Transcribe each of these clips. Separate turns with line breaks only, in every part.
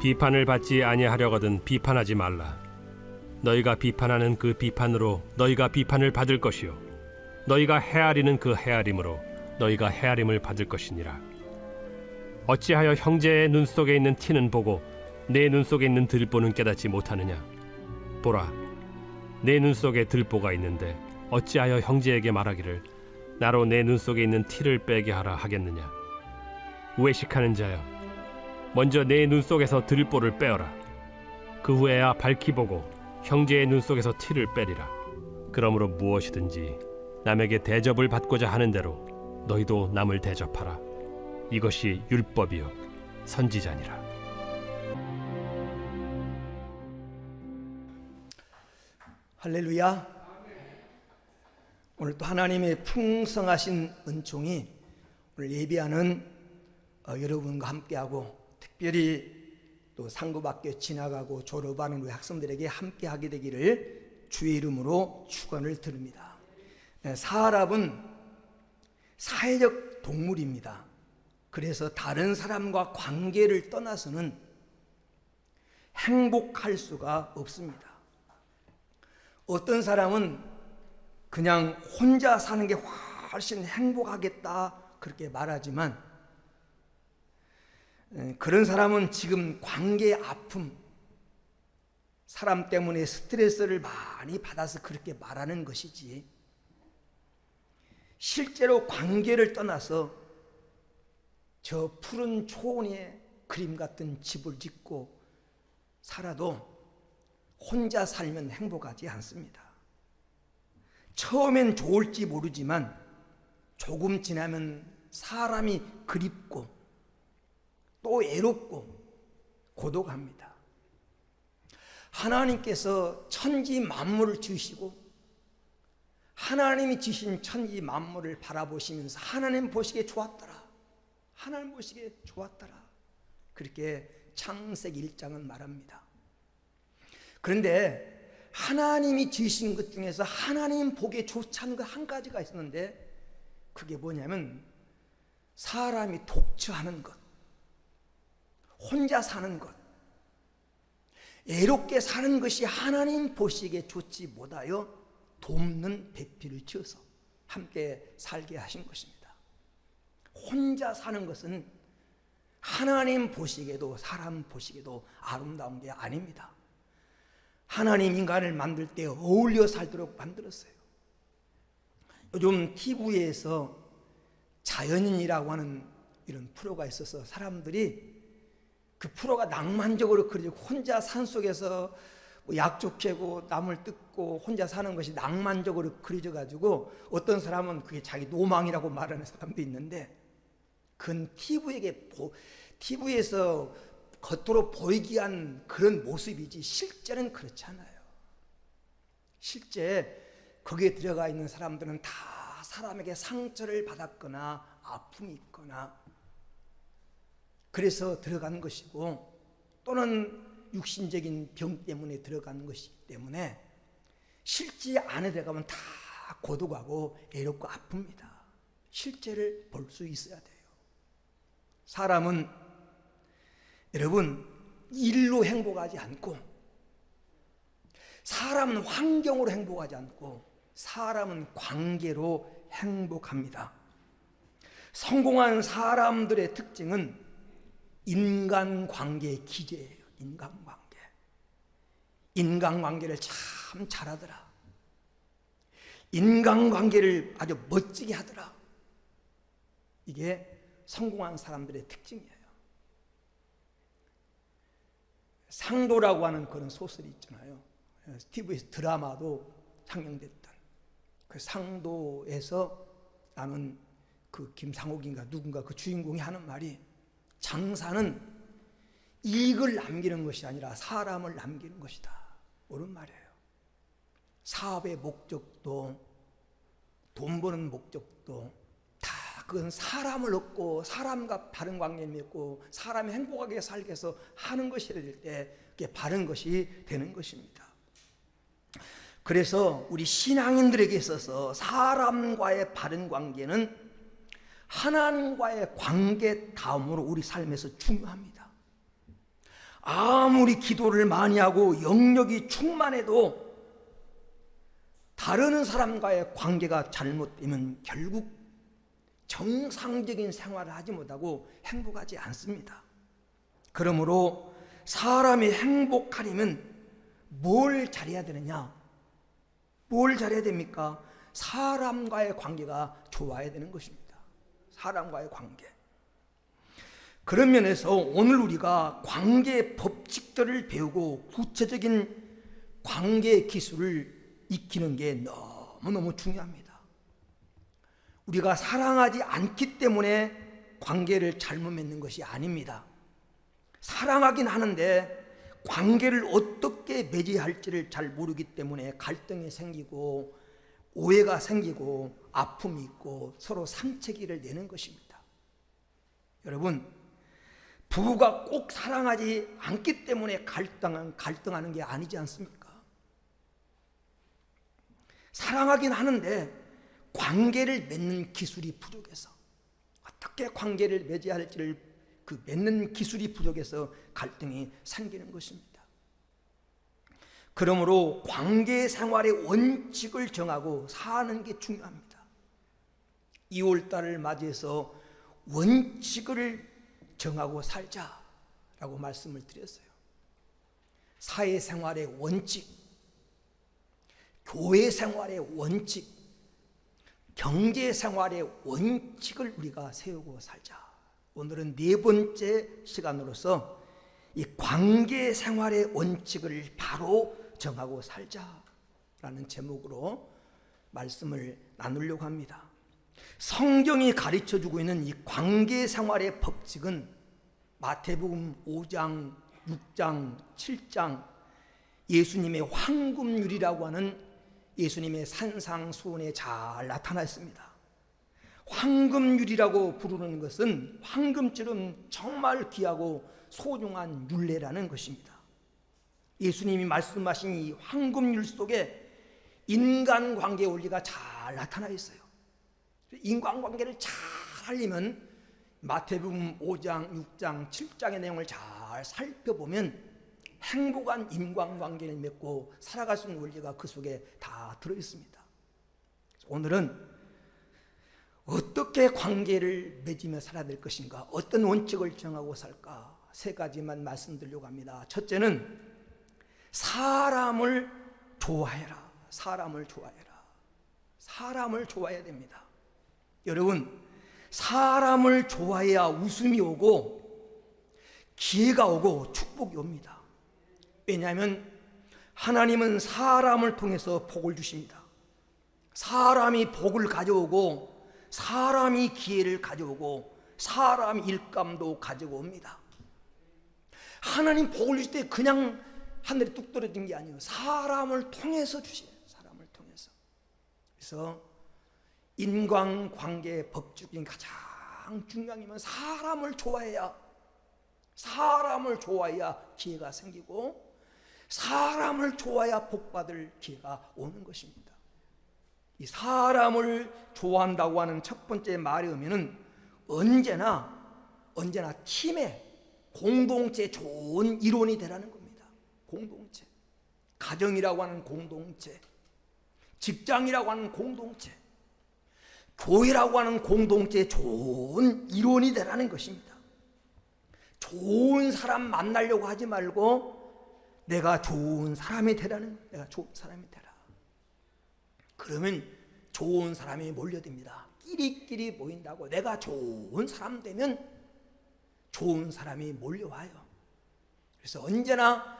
비판을 받지 아니하려거든 비판하지 말라. 너희가 비판하는 그 비판으로 너희가 비판을 받을 것이요 너희가 헤아리는 그 헤아림으로 너희가 헤아림을 받을 것이니라. 어찌하여 형제의 눈 속에 있는 티는 보고 내 눈 속에 있는 들보는 깨닫지 못하느냐? 보라, 내 눈 속에 들보가 있는데 어찌하여 형제에게 말하기를 나로 내 눈 속에 있는 티를 빼게 하라 하겠느냐? 외식하는 자여, 먼저 내 눈 속에서 들보를 빼어라. 그 후에야 밝히 보고 형제의 눈 속에서 티를 빼리라. 그러므로 무엇이든지 남에게 대접을 받고자 하는 대로 너희도 남을 대접하라. 이것이 율법이요 선지자니라.
할렐루야. 오늘 또 하나님의 풍성하신 은총이 오늘 예배하는 여러분과 함께하고, 특별히 또 상고학교 지나가고 졸업하는 우리 학생들에게 함께하게 되기를 주의 이름으로 축원을 드립니다. 사람은 사회적 동물입니다. 그래서 다른 사람과 관계를 떠나서는 행복할 수가 없습니다. 어떤 사람은 그냥 혼자 사는 게 훨씬 행복하겠다 그렇게 말하지만, 그런 사람은 지금 관계의 아픔, 사람 때문에 스트레스를 많이 받아서 그렇게 말하는 것이지, 실제로 관계를 떠나서 저 푸른 초원에 그림 같은 집을 짓고 살아도 혼자 살면 행복하지 않습니다. 처음엔 좋을지 모르지만 조금 지나면 사람이 그립고 또 애롭고 고독합니다. 하나님께서 천지 만물을 지으시고 하나님이 지신 천지 만물을 바라보시면서 하나님 보시기에 좋았더라, 하나님 보시기에 좋았더라, 그렇게 창세기 1장은 말합니다. 그런데 하나님이 지으신 것 중에서 하나님 보기에 좋지 않은 것 한 가지가 있었는데, 그게 뭐냐면 사람이 독처하는 것, 혼자 사는 것, 애롭게 사는 것이 하나님 보시기에 좋지 못하여 돕는 배필을 지어서 함께 살게 하신 것입니다. 혼자 사는 것은 하나님 보시기에도 사람 보시기에도 아름다운 게 아닙니다. 하나님 인간을 만들 때 어울려 살도록 만들었어요. 요즘 TV에서 자연인이라고 하는 이런 프로가 있어서 사람들이 그 프로가 낭만적으로 그려지고, 혼자 산속에서 약초 캐고 나물 뜯고 혼자 사는 것이 낭만적으로 그려져 가지고 어떤 사람은 그게 자기 노망이라고 말하는 사람도 있는데, 그건 TV에서 겉으로 보이기 위한 그런 모습이지 실제는 그렇지 않아요. 실제 거기에 들어가 있는 사람들은 다 사람에게 상처를 받았거나 아픔이 있거나 그래서 들어간 것이고, 또는 육신적인 병 때문에 들어간 것이기 때문에 실제 안에 들어가면 다 고독하고 애롭고 아픕니다. 실제를 볼 수 있어야 돼요. 사람은 여러분 일로 행복하지 않고, 사람은 환경으로 행복하지 않고, 사람은 관계로 행복합니다. 성공한 사람들의 특징은 인간관계의 기제예요. 인간관계. 인간관계를 참 잘하더라. 인간관계를 아주 멋지게 하더라. 이게 성공한 사람들의 특징이에요. 상도라고 하는 그런 소설이 있잖아요. TV에서 드라마도 상영됐던 그 상도에서 나는 그 김상옥인가 누군가 그 주인공이 하는 말이, 장사는 이익을 남기는 것이 아니라 사람을 남기는 것이다, 옳은 말이에요. 사업의 목적도 돈 버는 목적도 다 그건 사람을 얻고 사람과 바른 관계를 맺고 사람이 행복하게 살게 해서 하는 것이 될 때 그게 바른 것이 되는 것입니다. 그래서 우리 신앙인들에게 있어서 사람과의 바른 관계는 하나님과의 관계 다음으로 우리 삶에서 중요합니다. 아무리 기도를 많이 하고 영역이 충만해도 다른 사람과의 관계가 잘못되면 결국 정상적인 생활을 하지 못하고 행복하지 않습니다. 그러므로 사람이 행복하려면 뭘 잘해야 되느냐? 뭘 잘해야 됩니까? 사람과의 관계가 좋아야 되는 것입니다. 사람과의 관계. 그런 면에서 오늘 우리가 관계 법칙들을 배우고 구체적인 관계 기술을 익히는 게 너무너무 중요합니다. 우리가 사랑하지 않기 때문에 관계를 잘못 맺는 것이 아닙니다. 사랑하긴 하는데 관계를 어떻게 맺어야 할지를 잘 모르기 때문에 갈등이 생기고 오해가 생기고 아픔이 있고 서로 상처기를 내는 것입니다. 여러분, 부부가 꼭 사랑하지 않기 때문에 갈등하는 게 아니지 않습니까? 사랑하긴 하는데 관계를 맺는 기술이 부족해서, 어떻게 관계를 맺어야 할지를 그 맺는 기술이 부족해서 갈등이 생기는 것입니다. 그러므로 관계 생활의 원칙을 정하고 사는 게 중요합니다. 2월달을 맞이해서 원칙을 정하고 살자라고 말씀을 드렸어요. 사회생활의 원칙, 교회생활의 원칙, 경제생활의 원칙을 우리가 세우고 살자. 오늘은 네 번째 시간으로서 이 관계생활의 원칙을 바로 정하고 살자라는 제목으로 말씀을 나누려고 합니다. 성경이 가르쳐주고 있는 이 관계생활의 법칙은 마태복음 5장, 6장, 7장 예수님의 황금률이라고 하는 예수님의 산상수훈에 잘 나타나 있습니다. 황금률이라고 부르는 것은 황금처럼 정말 귀하고 소중한 율례라는 것입니다. 예수님이 말씀하신 이 황금률 속에 인간관계의 원리가 잘 나타나 있어요. 인간관계를 잘 하려면 마태복음 5장, 6장, 7장의 내용을 잘 살펴보면 행복한 인간관계를 맺고 살아갈 수 있는 원리가 그 속에 다 들어있습니다. 오늘은 어떻게 관계를 맺으며 살아야 될 것인가, 어떤 원칙을 정하고 살까, 세 가지만 말씀드리려고 합니다. 첫째는 사람을 좋아해라. 사람을 좋아해라. 사람을 좋아해야 됩니다. 여러분, 사람을 좋아해야 웃음이 오고 기회가 오고 축복이 옵니다. 왜냐하면 하나님은 사람을 통해서 복을 주십니다. 사람이 복을 가져오고 사람이 기회를 가져오고 사람이 일감도 가져옵니다. 하나님 복을 주실 때 그냥 하늘에 뚝 떨어진 게 아니에요. 사람을 통해서 주셔요. 사람을 통해서. 그래서 인간관계 법칙 중에 가장 중요한 게 사람을 좋아해야 기회가 생기고 사람을 좋아해야 복받을 기회가 오는 것입니다. 이 사람을 좋아한다고 하는 첫 번째 말에 의미는 언제나 팀의 공동체 좋은 이론이 되라는 겁니다. 공동체, 가정이라고 하는 공동체, 직장이라고 하는 공동체, 교회라고 하는 공동체 좋은 이론이 되라는 것입니다. 좋은 사람 만나려고 하지 말고 내가 좋은 사람이 되라는 거예요. 내가 좋은 사람이 되라. 그러면 좋은 사람이 몰려듭니다. 끼리끼리 모인다고 내가 좋은 사람 되면 좋은 사람이 몰려와요. 그래서 언제나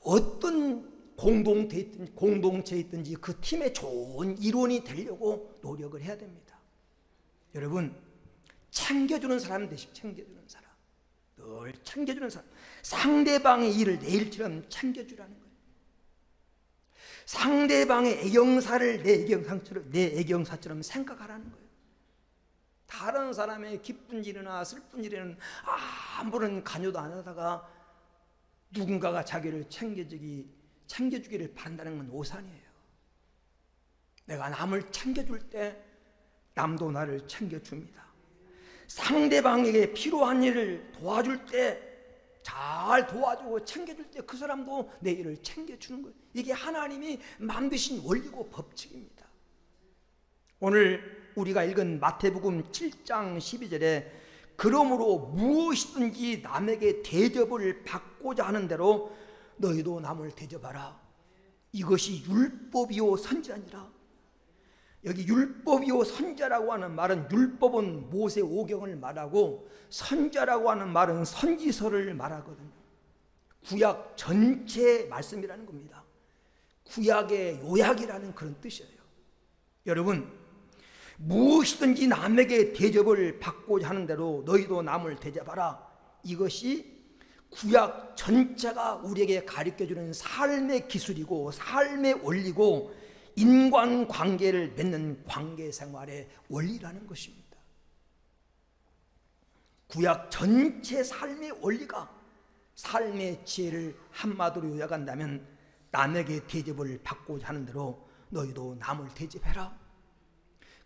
어떤 공동체에 있든지 그 팀의 좋은 일원이 되려고 노력을 해야 됩니다. 여러분, 챙겨주는 사람 되십시오. 챙겨주는 사람. 늘 챙겨주는 사람. 상대방의 일을 내 일처럼 챙겨주라는 거예요. 상대방의 애경사를 내 애경사처럼 생각하라는 거예요. 다른 사람의 기쁜 일이나 슬픈 일에는 아무런 관여도 안 하다가 누군가가 자기를 챙겨주기를 바란다는 건 오산이에요. 내가 남을 챙겨줄 때 남도 나를 챙겨줍니다. 상대방에게 필요한 일을 도와줄 때 잘 도와주고 챙겨줄 때 그 사람도 내 일을 챙겨주는 거예요. 이게 하나님이 만드신 원리고 법칙입니다. 오늘 우리가 읽은 마태복음 7장 12절에 그러므로 무엇이든지 남에게 대접을 받고자 하는 대로 너희도 남을 대접하라. 이것이 율법이요 선지자니라. 여기 율법이요 선지자라고 하는 말은 율법은 모세 오경을 말하고 선지자라고 하는 말은 선지서를 말하거든요. 구약 전체 말씀이라는 겁니다. 구약의 요약이라는 그런 뜻이에요. 여러분, 무엇이든지 남에게 대접을 받고자 하는 대로 너희도 남을 대접하라. 이것이 구약 전체가 우리에게 가르쳐주는 삶의 기술이고 삶의 원리고 인간관계를 맺는 관계생활의 원리라는 것입니다. 구약 전체 삶의 원리가 삶의 지혜를 한마디로 요약한다면 남에게 대접을 받고자 하는 대로 너희도 남을 대접해라.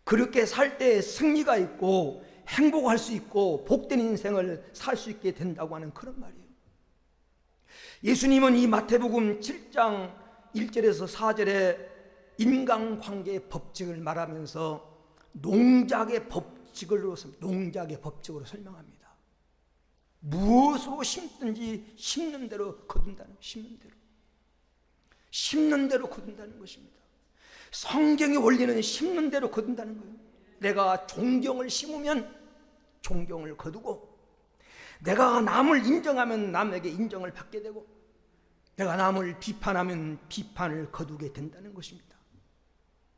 그렇게 살 때 승리가 있고 행복할 수 있고 복된 인생을 살 수 있게 된다고 하는 그런 말이에요. 예수님은 이 마태복음 7장 1절에서 4절에 인간관계의 법칙을 말하면서 농작의 법칙으로 설명합니다. 무엇으로 심든지 심는 대로 거둔다는, 심는 대로 거둔다는 것입니다. 성경의 원리는 심는 대로 거둔다는 거예요. 내가 존경을 심으면 존경을 거두고, 내가 남을 인정하면 남에게 인정을 받게 되고, 내가 남을 비판하면 비판을 거두게 된다는 것입니다.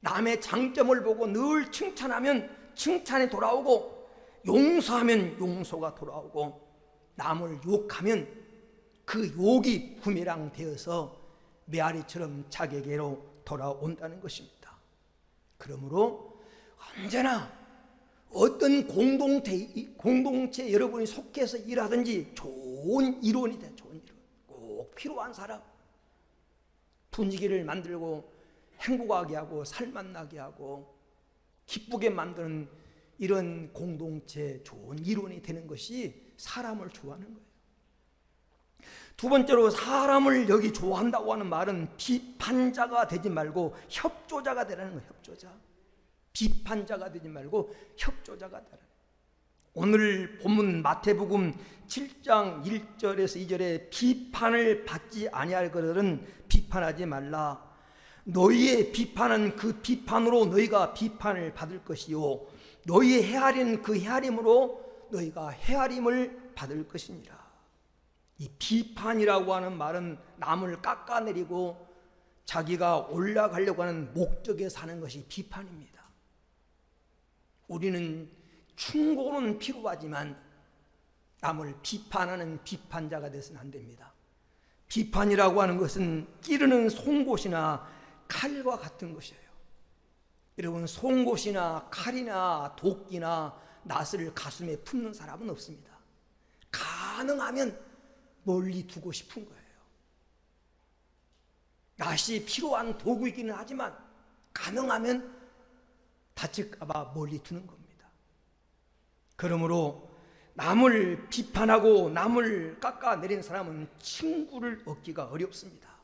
남의 장점을 보고 늘 칭찬하면 칭찬이 돌아오고, 용서하면 용서가 돌아오고, 남을 욕하면 그 욕이 부메랑 되어서 메아리처럼 자기에게로 돌아온다는 것입니다. 그러므로 언제나 어떤 공동체 여러분이 속해서 일하든지 좋은 이론이다. 좋은 이론. 꼭 필요한 사람. 분위기를 만들고 행복하게 하고 살맛나게 하고 기쁘게 만드는 이런 공동체 좋은 이론이 되는 것이 사람을 좋아하는 거예요. 두 번째로 사람을 여기 좋아한다고 하는 말은 비판자가 되지 말고 협조자가 되라는 거예요. 협조자. 비판자가 되지 말고 협조자가 되라. 오늘 본문 마태복음 7장 1절에서 2절에 비판을 받지 아니할 것들은 비판하지 말라. 너희의 비판은 그 비판으로 너희가 비판을 받을 것이요 너희의 헤아리는 그 헤아림으로 너희가 헤아림을 받을 것이니라. 이 비판이라고 하는 말은 남을 깎아내리고 자기가 올라가려고 하는 목적에 사는 것이 비판입니다. 우리는 충고는 필요하지만 남을 비판하는 비판자가 되어서는 안 됩니다. 비판이라고 하는 것은 찌르는 송곳이나 칼과 같은 것이에요. 여러분, 송곳이나 칼이나 도끼나 낫을 가슴에 품는 사람은 없습니다. 가능하면 멀리 두고 싶은 거예요. 낫이 필요한 도구이기는 하지만 가능하면 다칠까 봐 멀리 두는 겁니다. 그러므로 남을 비판하고 남을 깎아내린 사람은 친구를 얻기가 어렵습니다.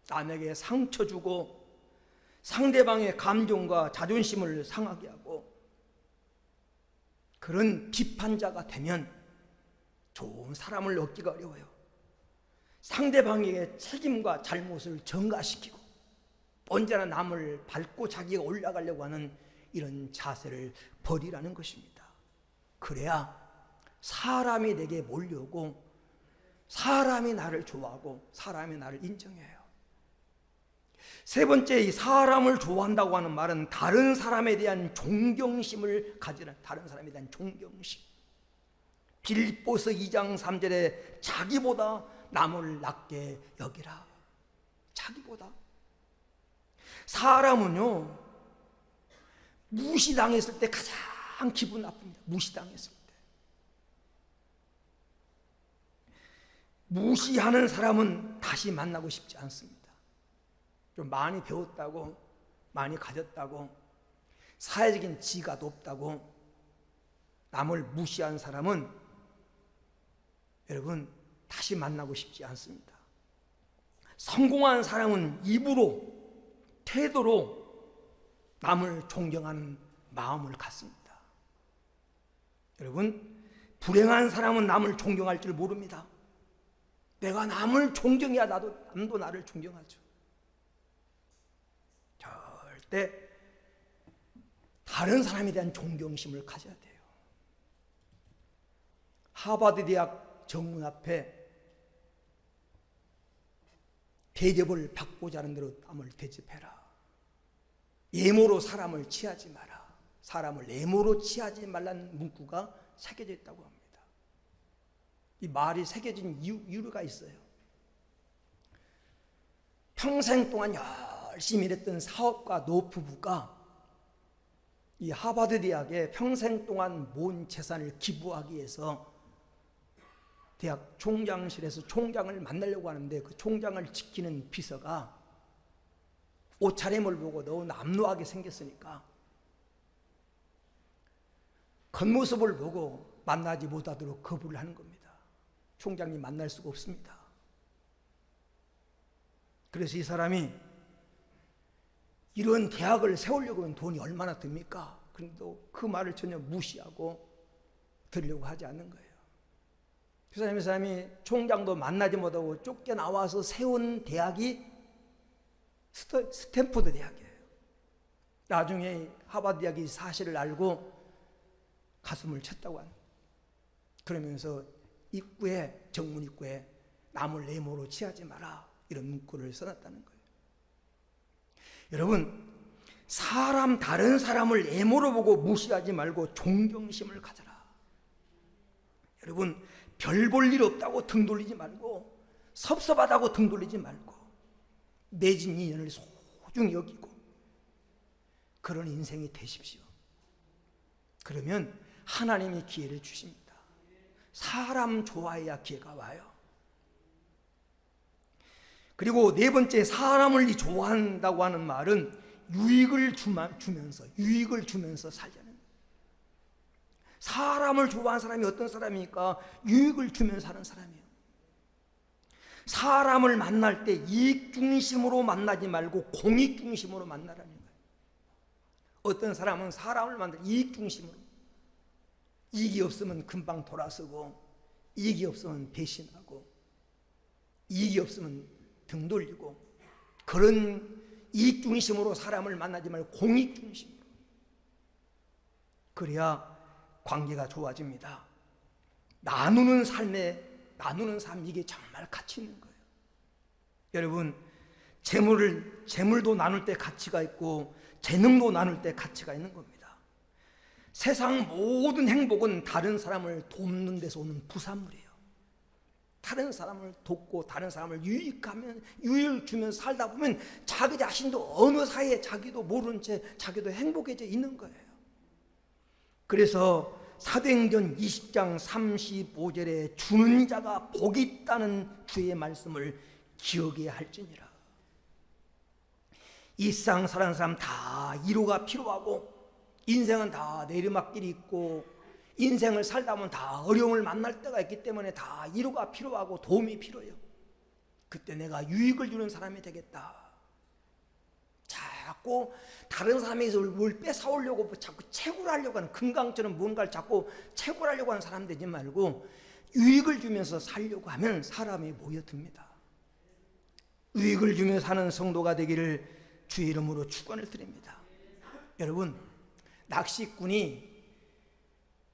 남에게 상처 주고 상대방의 감정과 자존심을 상하게 하고 그런 비판자가 되면 좋은 사람을 얻기가 어려워요. 상대방에게 책임과 잘못을 전가시키고 언제나 남을 밟고 자기가 올라가려고 하는 이런 자세를 버리라는 것입니다. 그래야 사람이 내게 몰려오고 사람이 나를 좋아하고 사람이 나를 인정해요. 세 번째, 이 사람을 좋아한다고 하는 말은 다른 사람에 대한 존경심을 가지는, 다른 사람에 대한 존경심. 빌립보서 2장 3절에 자기보다 남을 낮게 여기라. 자기보다. 사람은요, 무시당했을 때 가장 기분 나쁩니다. 무시당했을 때. 무시하는 사람은 다시 만나고 싶지 않습니다. 좀 많이 배웠다고, 많이 가졌다고, 사회적인 지위가 높다고 남을 무시한 사람은 여러분 다시 만나고 싶지 않습니다. 성공한 사람은 입으로, 태도로 남을 존경하는 마음을 갖습니다. 여러분, 불행한 사람은 남을 존경할 줄 모릅니다. 내가 남을 존경해야 남도 나를 존경하죠. 절대 다른 사람에 대한 존경심을 가져야 돼요. 하버드 대학 정문 앞에 대접을 받고자 하는 대로 남을 대접해라. 예모로 사람을 취하지 마라. 사람을 예모로 취하지 말라는 문구가 새겨져 있다고 합니다. 이 말이 새겨진 이유가 있어요. 평생 동안 열심히 일했던 사업가 노부부가 이 하버드 대학에 평생 동안 모은 재산을 기부하기 위해서 대학 총장실에서 총장을 만나려고 하는데 그 총장을 지키는 비서가 옷차림을 보고 너무 남루하게 생겼으니까 겉모습을 보고 만나지 못하도록 거부를 하는 겁니다. 총장님 만날 수가 없습니다. 그래서 이 사람이 이런 대학을 세우려고 하면 돈이 얼마나 듭니까? 그런데 그 말을 전혀 무시하고 들으려고 하지 않는 거예요. 그 사람이 총장도 만나지 못하고 쫓겨나와서 세운 대학이 스탠포드 대학이에요. 나중에 하버드 대학이 사실을 알고 가슴을 쳤다고 하는. 그러면서 입구에, 정문 입구에 남을 예모로 취하지 마라 이런 문구를 써놨다는 거예요. 여러분, 다른 사람을 예모로 보고 무시하지 말고 존경심을 가져라. 여러분, 별 볼 일 없다고 등 돌리지 말고, 섭섭하다고 등 돌리지 말고, 맺은 인연을 소중히 여기고 그런 인생이 되십시오. 그러면 하나님이 기회를 주십니다. 사람 좋아해야 기회가 와요. 그리고 네 번째, 사람을 좋아한다고 하는 말은 유익을 주면서 살자는 거예요. 사람을 좋아하는 사람이 어떤 사람이니까 유익을 주면서 사는 사람이에요. 사람을 만날 때 이익 중심으로 만나지 말고 공익 중심으로 만나라는 거예요. 어떤 사람은 사람을 만날 때 이익 중심으로, 이익이 없으면 금방 돌아서고, 이익이 없으면 배신하고, 이익이 없으면 등 돌리고, 그런 이익 중심으로 사람을 만나지 말고 공익 중심으로. 그래야 관계가 좋아집니다. 나누는 삶, 이게 정말 가치 있는 거예요. 여러분, 재물도 나눌 때 가치가 있고 재능도 나눌 때 가치가 있는 겁니다. 세상 모든 행복은 다른 사람을 돕는 데서 오는 부산물이에요. 다른 사람을 돕고 다른 사람을 유익을 주면서 살다 보면 자기 자신도 어느 사이에 자기도 모르는 채 자기도 행복해져 있는 거예요. 그래서 사도행전 20장 35절에 주는 자가 복이 있다는 주의 말씀을 기억해야 할지니라. 이 세상 사는 사람 다 위로가 필요하고, 인생은 다 내리막길이 있고, 인생을 살다 보면 다 어려움을 만날 때가 있기 때문에 다 위로가 필요하고 도움이 필요해요. 그때 내가 유익을 주는 사람이 되겠다. 자꾸 다른 사람에게서 뭘 뺏어오려고 자꾸 채굴 하려고 하는, 금강처럼 뭔가를 자꾸 채굴 하려고 하는 사람 되지 말고 유익을 주면서 살려고 하면 사람이 모여듭니다. 유익을 주면서 사는 성도가 되기를 주의 이름으로 축원을 드립니다. 여러분, 낚시꾼이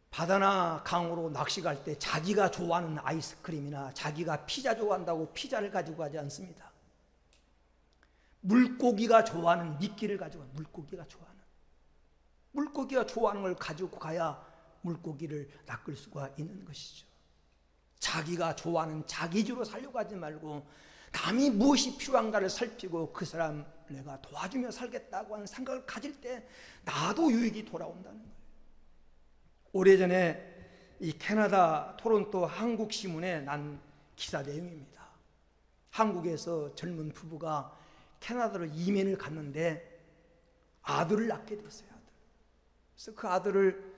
바다나 강으로 낚시 갈 때 자기가 좋아하는 아이스크림이나 자기가 피자 좋아한다고 피자를 가지고 가지 않습니다. 물고기가 좋아하는 미끼를 가지고, 물고기가 좋아하는 걸 가지고 가야 물고기를 낚을 수가 있는 것이죠. 자기가 좋아하는 자기주로 살려고 하지 말고 남이 무엇이 필요한가를 살피고 그 사람 내가 도와주며 살겠다고 하는 생각을 가질 때 나도 유익이 돌아온다는 거예요. 오래전에 이 캐나다 토론토 한국신문에 난 기사 내용입니다. 한국에서 젊은 부부가 캐나다로 이민을 갔는데 아들을 낳게 됐어요. 그래서 그 아들을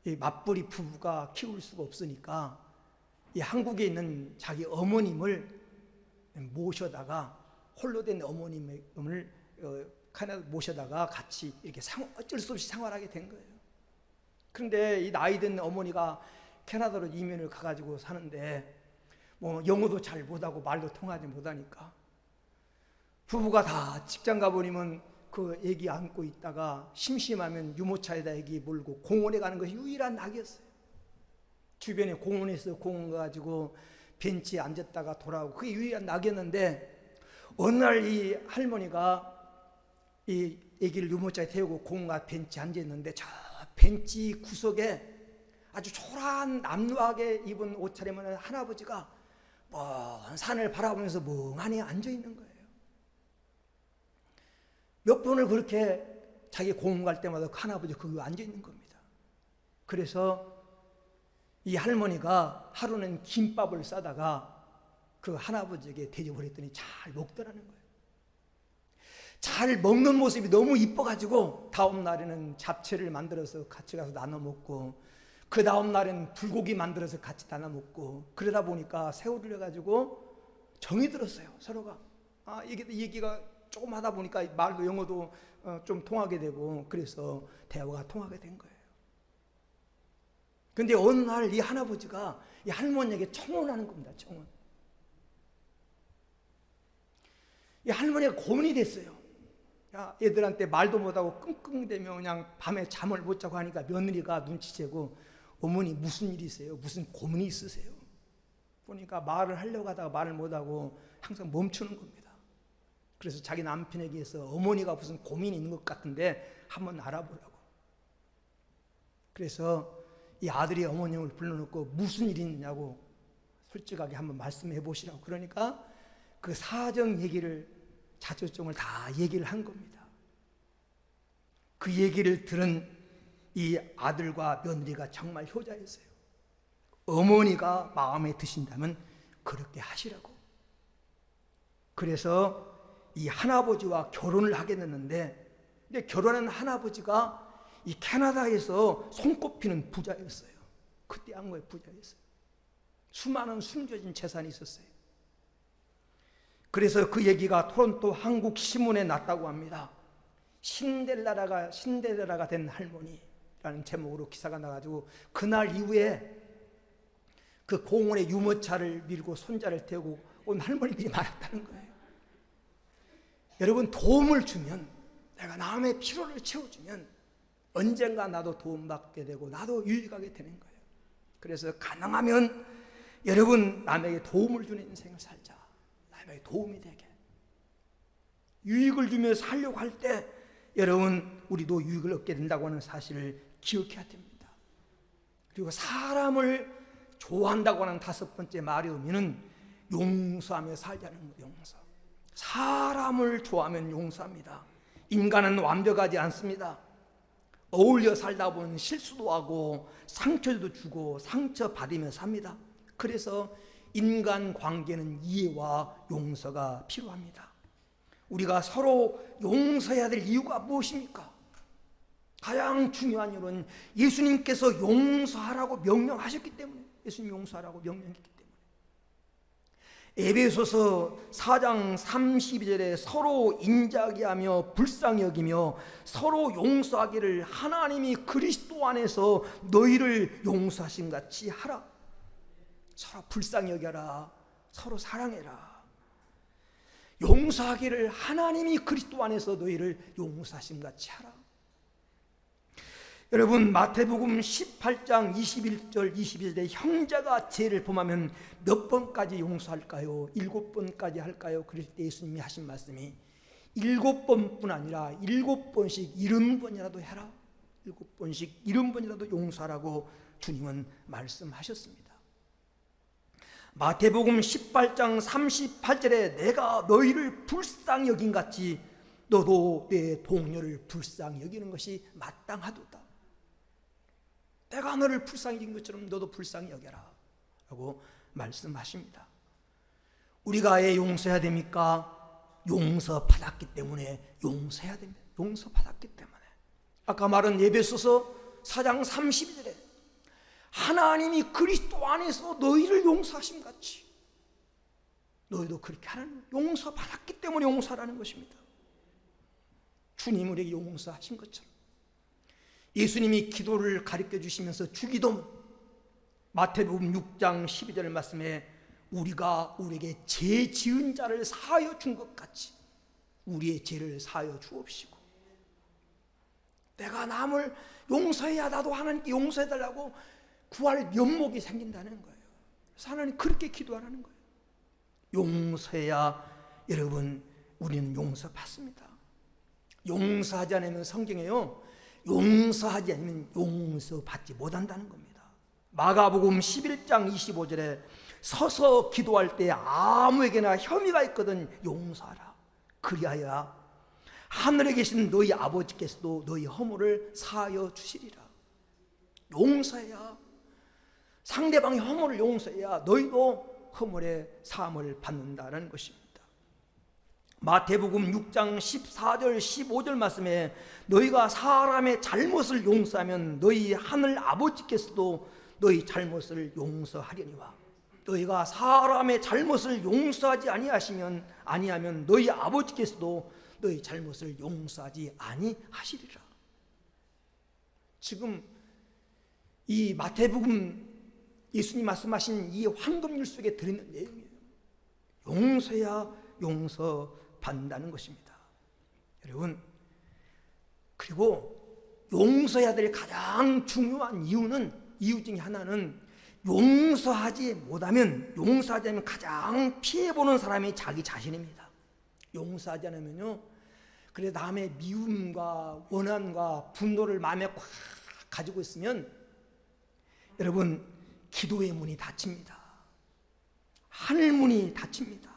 이 맞벌이 부부가 키울 수가 없으니까 이 한국에 있는 자기 어머님을 모셔다가, 홀로 된 어머님을 캐나다 모셔다가 같이 이렇게 어쩔 수 없이 생활하게 된 거예요. 그런데 이 나이 든 어머니가 캐나다로 이민을 가가지고 사는데 뭐 영어도 잘 못하고 말도 통하지 못하니까 부부가 다 직장 가버리면 그 애기 안고 있다가 심심하면 유모차에다 애기 몰고 공원에 가는 것이 유일한 낙이었어요. 주변에 공원에 있어 공원 가지고 벤치에 앉았다가 돌아오고 그게 유일한 낙이었는데, 어느 날 이 할머니가 이 애기를 유모차에 태우고 공원 벤치에 앉아있는데 저 벤치 구석에 아주 초라한 남루하게 입은 옷차림을 할아버지가 먼 산을 바라보면서 멍하니 앉아있는 거예요. 몇 번을 그렇게 자기 공원 갈 때마다 그 할아버지 거기 앉아있는 겁니다. 그래서 이 할머니가 하루는 김밥을 싸다가 그 할아버지에게 대접을 했더니 잘 먹더라는 거예요. 잘 먹는 모습이 너무 이뻐가지고 다음 날에는 잡채를 만들어서 같이 가서 나눠 먹고, 그 다음 날에는 불고기 만들어서 같이 나눠 먹고, 그러다 보니까 세월을 해가지고 정이 들었어요. 서로가 얘기가 조금 하다 보니까 말도 영어도 좀 통하게 되고, 그래서 대화가 통하게 된 거예요. 근데 어느 날 이 할아버지가 이 할머니에게 청혼하는 겁니다. 청혼. 이 할머니가 고민이 됐어요. 야, 애들한테 말도 못하고 끙끙대며 그냥 밤에 잠을 못 자고 하니까 며느리가 눈치채고, 어머니 무슨 일이세요? 무슨 고민이 있으세요? 보니까 말을 하려고 하다가 말을 못하고 항상 멈추는 겁니다. 그래서 자기 남편에게 해서 어머니가 무슨 고민이 있는 것 같은데 한번 알아보라고. 그래서 이 아들이 어머님을 불러놓고 무슨 일이 있느냐고 솔직하게 한번 말씀해 보시라고. 그러니까 그 사정 얘기를, 자초점을 다 얘기를 한 겁니다. 그 얘기를 들은 이 아들과 며느리가 정말 효자였어요. 어머니가 마음에 드신다면 그렇게 하시라고. 그래서 이 할아버지와 결혼을 하게 됐는데, 근데 결혼한 할아버지가 이 캐나다에서 손꼽히는 부자였어요. 그때 한국의 부자였어요. 수많은 숨겨진 재산이 있었어요. 그래서 그 얘기가 토론토 한국 신문에 났다고 합니다. 신데렐라가 된 할머니라는 제목으로 기사가 나가지고, 그날 이후에 그 공원에 유모차를 밀고 손자를 태우고 온 할머니들이 많았다는 거예요. 여러분, 도움을 주면, 내가 남의 필요를 채워주면 언젠가 나도 도움받게 되고 나도 유익하게 되는 거예요. 그래서 가능하면 여러분, 남에게 도움을 주는 인생을 살자. 남에게 도움이 되게. 유익을 주며 살려고 할 때 여러분, 우리도 유익을 얻게 된다고 하는 사실을 기억해야 됩니다. 그리고 사람을 좋아한다고 하는 다섯 번째 말의 의미는 용서하며 살자는 거예요. 용서. 사람을 좋아하면 용서합니다. 인간은 완벽하지 않습니다. 어울려 살다 보면 실수도 하고 상처도 주고 상처받으며 삽니다. 그래서 인간관계는 이해와 용서가 필요합니다. 우리가 서로 용서해야 될 이유가 무엇입니까? 가장 중요한 이유는 예수님께서 용서하라고 명령하셨기 때문에, 예수님 용서하라고 명령했기 때문에. 에베소서 4장 32절에 서로 인자하게 하며 불쌍히 여기며 서로 용서하기를 하나님이 그리스도 안에서 너희를 용서하신 같이 하라. 서로 불쌍히 여겨라. 서로 사랑해라. 용서하기를 하나님이 그리스도 안에서 너희를 용서하신 같이 하라. 여러분, 마태복음 18장 21절 22절에 형제가 죄를 범하면 몇 번까지 용서할까요? 7번까지 할까요? 그럴 때 예수님이 하신 말씀이 7번뿐 아니라 7번씩 70번이라도 해라. 7번씩 70번이라도 용서하라고 주님은 말씀하셨습니다. 마태복음 18장 38절에 내가 너희를 불쌍히 여긴 같이 너도 내 동료를 불쌍히 여기는 것이 마땅하도다. 내가 너를 불쌍히 여긴 것처럼 너도 불쌍히 여겨라 라고 말씀하십니다. 우리가 왜 용서해야 됩니까? 용서받았기 때문에 용서해야 됩니다. 용서받았기 때문에. 아까 말한 에베소서 4장 32절에 하나님이 그리스도 안에서 너희를 용서하심 같이 너희도 그렇게 하는, 용서받았기 때문에 용서하라는 것입니다. 주님 우리에게 용서하신 것처럼 예수님이 기도를 가르쳐 주시면서 주기도 마태복음 6장 12절 말씀에 우리가 우리에게 죄 지은 자를 사하여 준 것 같이 우리의 죄를 사하여 주옵시고, 내가 남을 용서해야 나도 하나님께 용서해달라고 구할 면목이 생긴다는 거예요. 그래서 하나님 그렇게 기도하라는 거예요. 용서해야 여러분 우리는 용서받습니다. 용서하지 않으면 성경에요, 용서하지 않으면 용서받지 못한다는 겁니다. 마가복음 11장 25절에 서서 기도할 때 아무에게나 혐의가 있거든 용서하라. 그리하여 하늘에 계신 너희 아버지께서도 너희 허물을 사하여 주시리라. 용서해야, 상대방의 허물을 용서해야 너희도 허물의 사함을 받는다는 것입니다. 마태복음 6장 14절 15절 말씀에 너희가 사람의 잘못을 용서하면 너희 하늘 아버지께서도 너희 잘못을 용서하려니와 너희가 사람의 잘못을 용서하지 아니하면 너희 아버지께서도 너희 잘못을 용서하지 아니하시리라. 지금 이 마태복음 예수님 말씀하신 이 황금률 속에 들어있는 내용이에요. 용서해야 용서받는다는 것입니다. 여러분, 그리고 용서해야 될 가장 중요한 이유 중에 하나는 용서하지 않으면 가장 피해보는 사람이 자기 자신입니다. 용서하지 않으면요, 그래 남의 미움과 원한과 분노를 마음에 꽉 가지고 있으면 여러분 기도의 문이 닫힙니다. 하늘 문이 닫힙니다.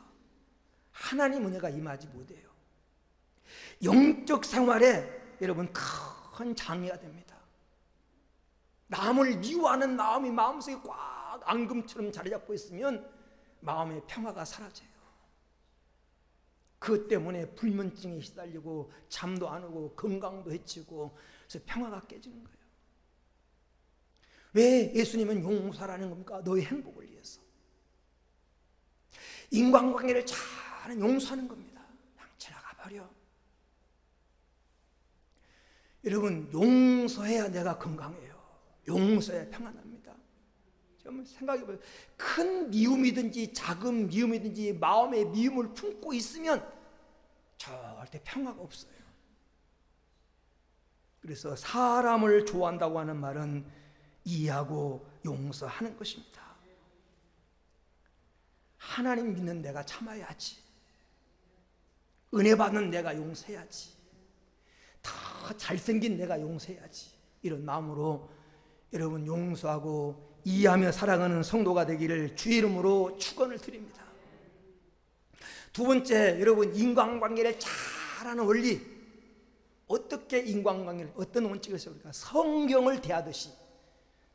하나님 은혜가 임하지 못해요. 영적 생활에 여러분 큰 장애가 됩니다. 남을 미워하는 마음이 마음속에 꽉 앙금처럼 자리 잡고 있으면 마음의 평화가 사라져요. 그것 때문에 불면증에 시달리고 잠도 안 오고 건강도 해치고 그래서 평화가 깨지는 거예요. 왜 예수님은 용서라는 겁니까? 너의 행복을 위해서. 인간관계를 잘 용서하는 겁니다. 그냥 지나가 버려. 여러분, 용서해야 내가 건강해요. 용서해야 평안합니다. 좀 생각해보세요. 큰 미움이든지 작은 미움이든지 마음의 미움을 품고 있으면 절대 평화가 없어요. 그래서 사람을 좋아한다고 하는 말은 이해하고 용서하는 것입니다. 하나님 믿는 내가 참아야지. 은혜 받는 내가 용서해야지. 더 잘생긴 내가 용서해야지. 이런 마음으로 여러분 용서하고 이해하며 살아가는 성도가 되기를 주의 이름으로 축원을 드립니다. 두 번째, 여러분 인간관계를 잘하는 원리. 어떻게 인간관계를, 어떤 원칙을 세울까? 성경을 대하듯이.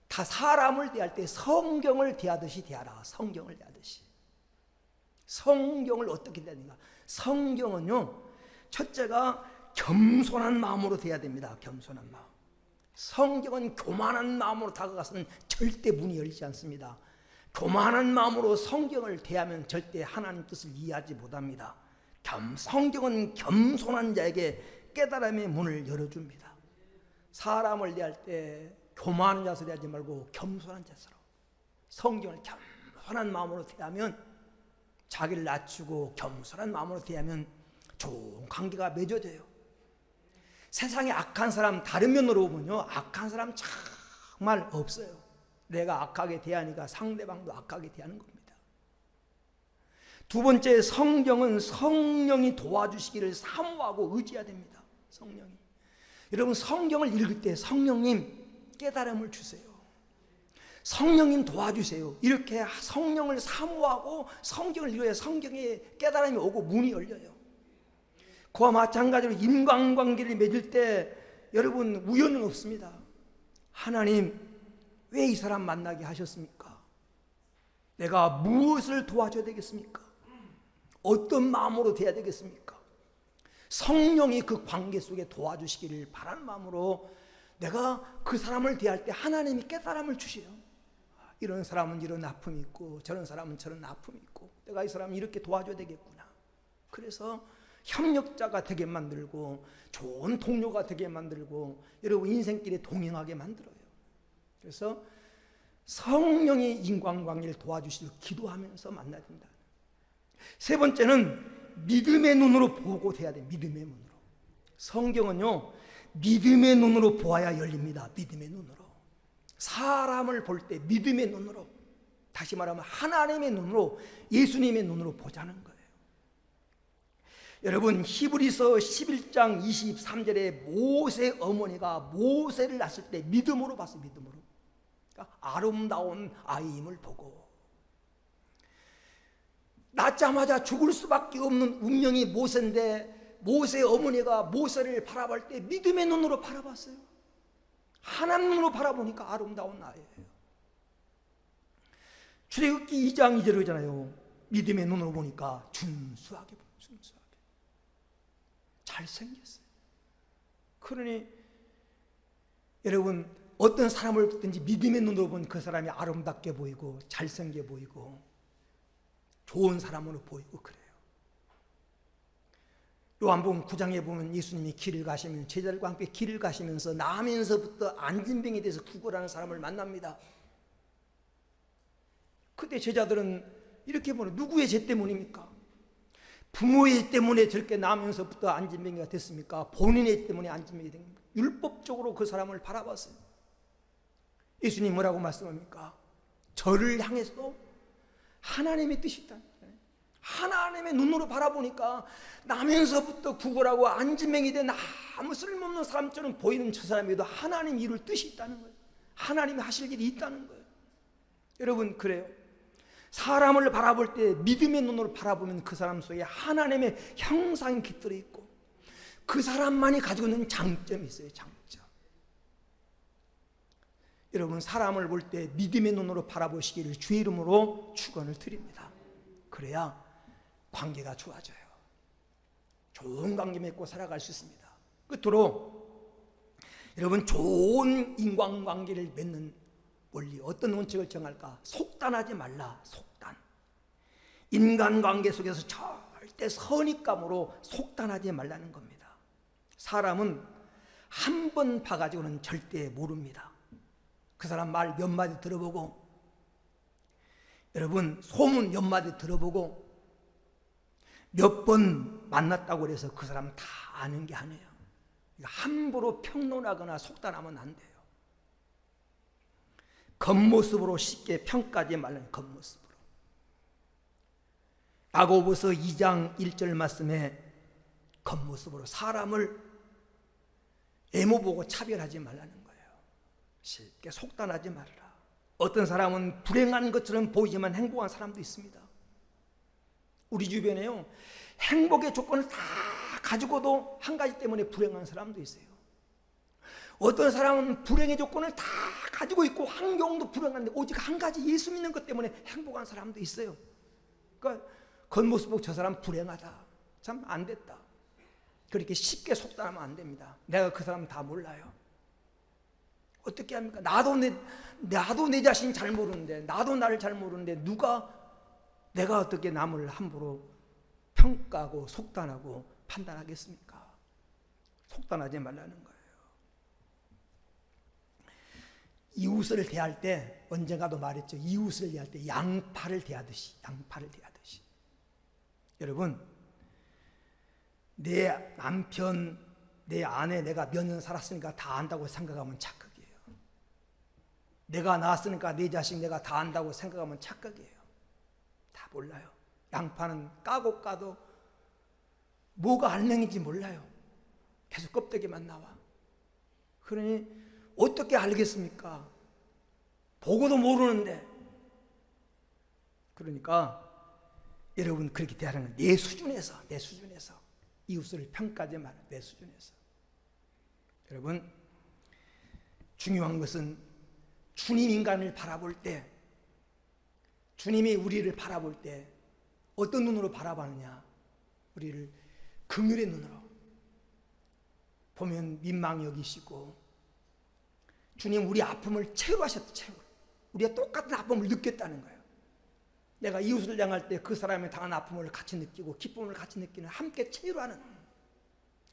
다 사람을 대할 때 성경을 대하듯이 대하라. 성경을 대하듯이. 성경을 어떻게 대하는가? 성경은요, 첫째가 겸손한 마음으로 대해야 됩니다. 겸손한 마음. 성경은 교만한 마음으로 다가가서는 절대 문이 열리지 않습니다. 교만한 마음으로 성경을 대하면 절대 하나님 뜻을 이해하지 못합니다. 성경은 겸손한 자에게 깨달음의 문을 열어줍니다. 사람을 대할 때 교만한 자세로 대하지 말고 겸손한 자세로, 성경을 겸손한 마음으로 대하면, 자기를 낮추고 겸손한 마음으로 대하면 좋은 관계가 맺어져요. 세상에 악한 사람, 다른 면으로 보면요, 악한 사람 정말 없어요. 내가 악하게 대하니까 상대방도 악하게 대하는 겁니다. 두 번째, 성경은 성령이 도와주시기를 사모하고 의지해야 됩니다. 성령이. 여러분, 성경을 읽을 때 성령님 깨달음을 주세요. 성령님 도와주세요. 이렇게 성령을 사모하고 성경을 읽어야 성경에 깨달음이 오고 문이 열려요. 그와 마찬가지로 인간관계를 맺을 때 여러분 우연은 없습니다. 하나님 왜 이 사람 만나게 하셨습니까? 내가 무엇을 도와줘야 되겠습니까? 어떤 마음으로 대해야 되겠습니까? 성령이 그 관계 속에 도와주시기를 바라는 마음으로 내가 그 사람을 대할 때 하나님이 깨달음을 주세요. 이런 사람은 이런 아픔이 있고 저런 사람은 저런 아픔이 있고 내가 이 사람을 이렇게 도와줘야 되겠구나. 그래서 협력자가 되게 만들고 좋은 동료가 되게 만들고 여러분 인생길에 동행하게 만들어요. 그래서 성령이 인간관계를 도와주시도록 기도하면서 만나야 된다. 세 번째는 믿음의 눈으로 보고 돼야 돼. 믿음의 눈으로. 성경은요 믿음의 눈으로 보아야 열립니다. 믿음의 눈으로. 사람을 볼 때 믿음의 눈으로, 다시 말하면 하나님의 눈으로, 예수님의 눈으로 보자는 거예요. 여러분 히브리서 11장 23절에 모세 어머니가 모세를 낳았을 때 믿음으로 봤어요. 믿음으로. 그러니까 아름다운 아이임을 보고 낳자마자 죽을 수밖에 없는 운명이 모세인데 모세 어머니가 모세를 바라볼 때 믿음의 눈으로 바라봤어요. 하나님 눈으로 바라보니까 아름다운 아이예요. 출애굽기 2장 2절에 그러잖아요. 믿음의 눈으로 보니까 준수하게 보여요. 준수하게. 잘생겼어요. 그러니 여러분 어떤 사람을 보든지 믿음의 눈으로 본 그 사람이 아름답게 보이고 잘생겨 보이고 좋은 사람으로 보이고 그래요. 요한복음 9장에 보면 예수님이 길을 가시면 제자들과 함께 길을 가시면서 나면서부터 안진병에 대해서 구걸하는 사람을 만납니다. 그때 제자들은 이렇게 보는, 누구의 죄 때문입니까? 부모의 죄 때문에 저렇게 나면서부터 안진병이가 됐습니까? 본인의 죄 때문에 안진병이 된 겁니까? 율법적으로 그 사람을 바라봤어요. 예수님 뭐라고 말씀합니까? 저를 향해서 하나님의 뜻이 있다. 하나님의 눈으로 바라보니까 나면서부터 구걸하고 안진병이 된 아무 쓸모없는 사람처럼 보이는 저 사람에도 하나님 이룰 뜻이 있다는 거예요. 하나님이 하실 일이 있다는 거예요. 여러분 그래요. 사람을 바라볼 때 믿음의 눈으로 바라보면 그 사람 속에 하나님의 형상이 깃들어 있고 그 사람만이 가지고 있는 장점이 있어요. 장점. 여러분 사람을 볼 때 믿음의 눈으로 바라보시기를 주의 이름으로 축원을 드립니다. 그래야 관계가 좋아져요. 좋은 관계 맺고 살아갈 수 있습니다. 끝으로 여러분 좋은 인간관계를 맺는 원리, 어떤 원칙을 정할까? 속단하지 말라. 속단. 인간관계 속에서 절대 선입감으로 속단하지 말라는 겁니다. 사람은 한 번 봐가지고는 절대 모릅니다. 그 사람 말 몇 마디 들어보고 여러분 소문 몇 마디 들어보고 몇 번 만났다고 해서 그 사람 다 아는 게 아니에요. 함부로 평론하거나 속단하면 안 돼요. 겉모습으로 쉽게 평가하지 말라는 겉모습으로. 야고보서 2장 1절 말씀에 겉모습으로 사람을 외모 보고 차별하지 말라는 거예요. 쉽게 속단하지 말라. 어떤 사람은 불행한 것처럼 보이지만 행복한 사람도 있습니다. 우리 주변에요 행복의 조건을 다 가지고도 한 가지 때문에 불행한 사람도 있어요. 어떤 사람은 불행의 조건을 다 가지고 있고 환경도 불행한데 오직 한 가지 예수 믿는 것 때문에 행복한 사람도 있어요. 그러니까 겉모습 보고 저 사람 불행하다, 참 안 됐다, 그렇게 쉽게 속단하면 안 됩니다. 내가 그 사람 다 몰라요. 어떻게 합니까? 나도 내 자신 잘 모르는데, 나도 나를 잘 모르는데 내가 어떻게 남을 함부로 평가하고 속단하고 판단하겠습니까? 속단하지 말라는 거예요. 이웃을 대할 때 언젠가도 말했죠. 이웃을 대할 때 양파를 대하듯이. 여러분 내 남편, 내 아내 내가 몇 년 살았으니까 다 안다고 생각하면 착각이에요. 내가 낳았으니까 내 자식 내가 다 안다고 생각하면 착각이에요. 다 몰라요. 양파는 까고 까도 뭐가 알맹인지 몰라요. 계속 껍데기만 나와. 그러니 어떻게 알겠습니까? 보고도 모르는데. 그러니까 여러분 그렇게 대하는 건 내 수준에서 이웃을 평가하지 말아요. 내 수준에서. 여러분 중요한 것은 주님 인간을 바라볼 때, 주님이 우리를 바라볼 때 어떤 눈으로 바라보느냐? 우리를 긍휼의 눈으로 보면 민망히 여기시고, 주님 우리 아픔을 채워하셨다. 우리가 똑같은 아픔을 느꼈다는 거예요. 내가 이웃을 향할 때 그 사람이 당한 아픔을 같이 느끼고 기쁨을 같이 느끼는, 함께 체류하는,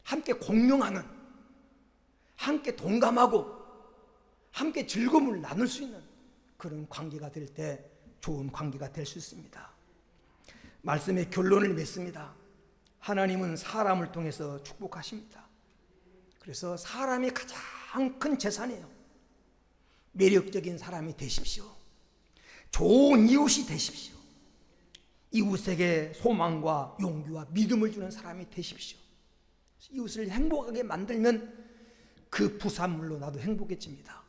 함께 공명하는, 함께 동감하고 함께 즐거움을 나눌 수 있는 그런 관계가 될 때 좋은 관계가 될 수 있습니다. 말씀의 결론을 맺습니다. 하나님은 사람을 통해서 축복하십니다. 그래서 사람이 가장 큰 재산이에요. 매력적인 사람이 되십시오. 좋은 이웃이 되십시오. 이웃에게 소망과 용기와 믿음을 주는 사람이 되십시오. 이웃을 행복하게 만들면 그 부산물로 나도 행복해집니다.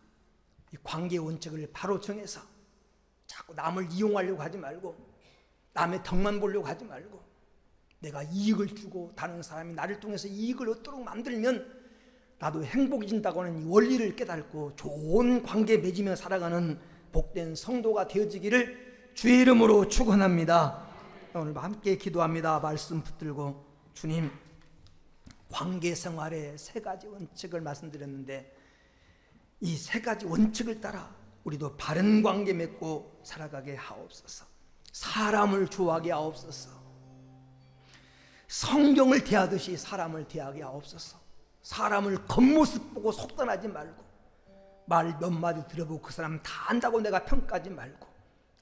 이 관계 원칙을 바로 정해서 자꾸 남을 이용하려고 하지 말고, 남의 덕만 보려고 하지 말고, 내가 이익을 주고 다른 사람이 나를 통해서 이익을 얻도록 만들면 나도 행복해진다고 하는 이 원리를 깨닫고 좋은 관계 맺으며 살아가는 복된 성도가 되어지기를 주의 이름으로 축원합니다. 오늘 함께 기도합니다. 말씀 붙들고, 주님, 관계 생활의 3가지 원칙을 말씀드렸는데 이 3가지 원칙을 따라 우리도 바른 관계 맺고 살아가게 하옵소서. 사람을 좋아하게 하옵소서. 성경을 대하듯이 사람을 대하게 하옵소서. 사람을 겉모습 보고 속단하지 말고, 말 몇 마디 들어보고 그 사람 다 안다고 내가 평가하지 말고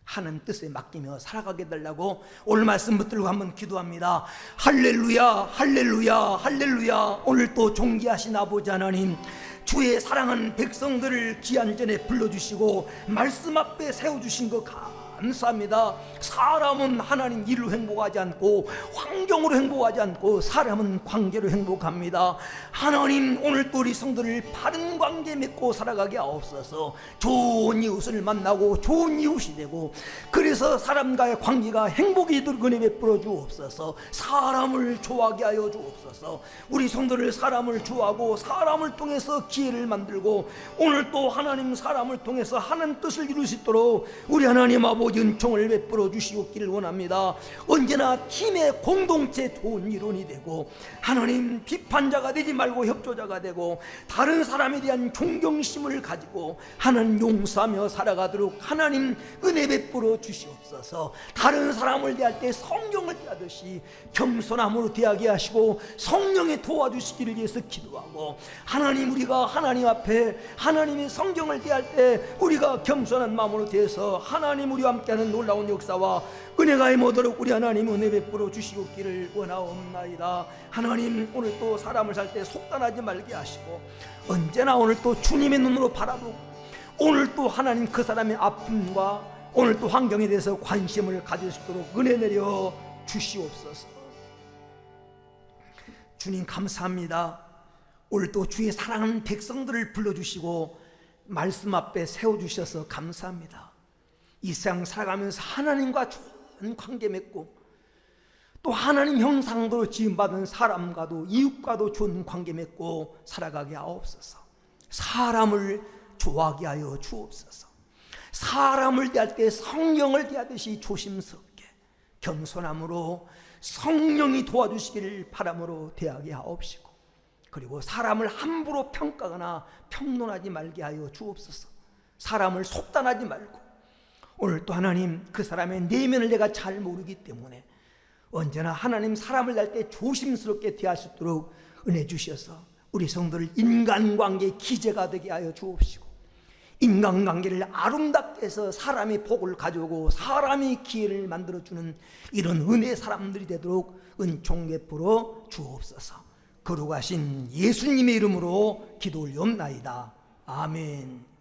하는 뜻에 맡기며 살아가게 달라고 오늘 말씀 붙들고 한번 기도합니다. 할렐루야, 할렐루야, 할렐루야. 오늘 또 존귀하신 아버지 하나님, 주의 사랑하는 백성들을 귀한 전에 불러주시고 말씀 앞에 세워주신 것 감사합니다. 사람은 하나님 일로 행복하지 않고 환경으로 행복하지 않고 사람은 관계로 행복합니다. 하나님, 오늘 또 우리 성도를 바른 관계 맺고 살아가게 하옵소서. 좋은 이웃을 만나고 좋은 이웃이 되고, 그래서 사람과의 관계가 행복이 되도록 은혜 베풀어 주옵소서. 사람을 좋아하게 하여 주옵소서. 우리 성도를 사람을 좋아하고 사람을 통해서 기회를 만들고, 오늘 또 하나님 사람을 통해서 하는 뜻을 이룰 수 있도록 우리 하나님 아버지 은총을 베풀어 주시옵기를 원합니다. 언제나 팀의 공동체 좋은 일원이 되고, 하나님 비판자가 되지 말고 협조자가 되고, 다른 사람에 대한 존경심을 가지고 하나님 용서하며 살아가도록 하나님 은혜 베풀어 주시옵소서. 다른 사람을 대할 때 성경을 대하듯이 겸손함으로 대하게 하시고 성령에 도와주시기를 위해서 기도하고, 하나님, 우리가 하나님 앞에 하나님의 성경을 대할 때 우리가 겸손한 마음으로 대해서 하나님 우리와 함께하는 놀라운 역사와 은혜가 임하도록 우리 하나님 은혜 베풀어 주시옵기를 원하옵나이다. 하나님, 오늘 또 사람을 살 때 속단하지 말게 하시고, 언제나 오늘 또 주님의 눈으로 바라보고, 오늘 또 하나님 그 사람의 아픔과 오늘 또 환경에 대해서 관심을 가질 수 있도록 은혜 내려 주시옵소서. 주님 감사합니다. 오늘 또 주의 사랑하는 백성들을 불러주시고 말씀 앞에 세워주셔서 감사합니다. 이 세상 살아가면서 하나님과 좋은 관계 맺고, 또 하나님 형상으로 지음받은 사람과도 이웃과도 좋은 관계 맺고 살아가게 하옵소서. 사람을 좋아하게 하여 주옵소서. 사람을 대할 때 성령을 대하듯이 조심스럽게 겸손함으로 성령이 도와주시기를 바람으로 대하게 하옵시고, 그리고 사람을 함부로 평가하거나 평론하지 말게 하여 주옵소서. 사람을 속단하지 말고, 오늘 또 하나님 그 사람의 내면을 내가 잘 모르기 때문에 언제나 하나님 사람을 날 때 조심스럽게 대할 수 있도록 은혜 주셔서 우리 성도를 인간관계의 기제가 되게 하여 주옵시고, 인간관계를 아름답게 해서 사람이 복을 가져오고 사람이 기회를 만들어주는 이런 은혜의 사람들이 되도록 은총 베풀어 주옵소서. 거룩하신 예수님의 이름으로 기도 올리옵나이다. 아멘.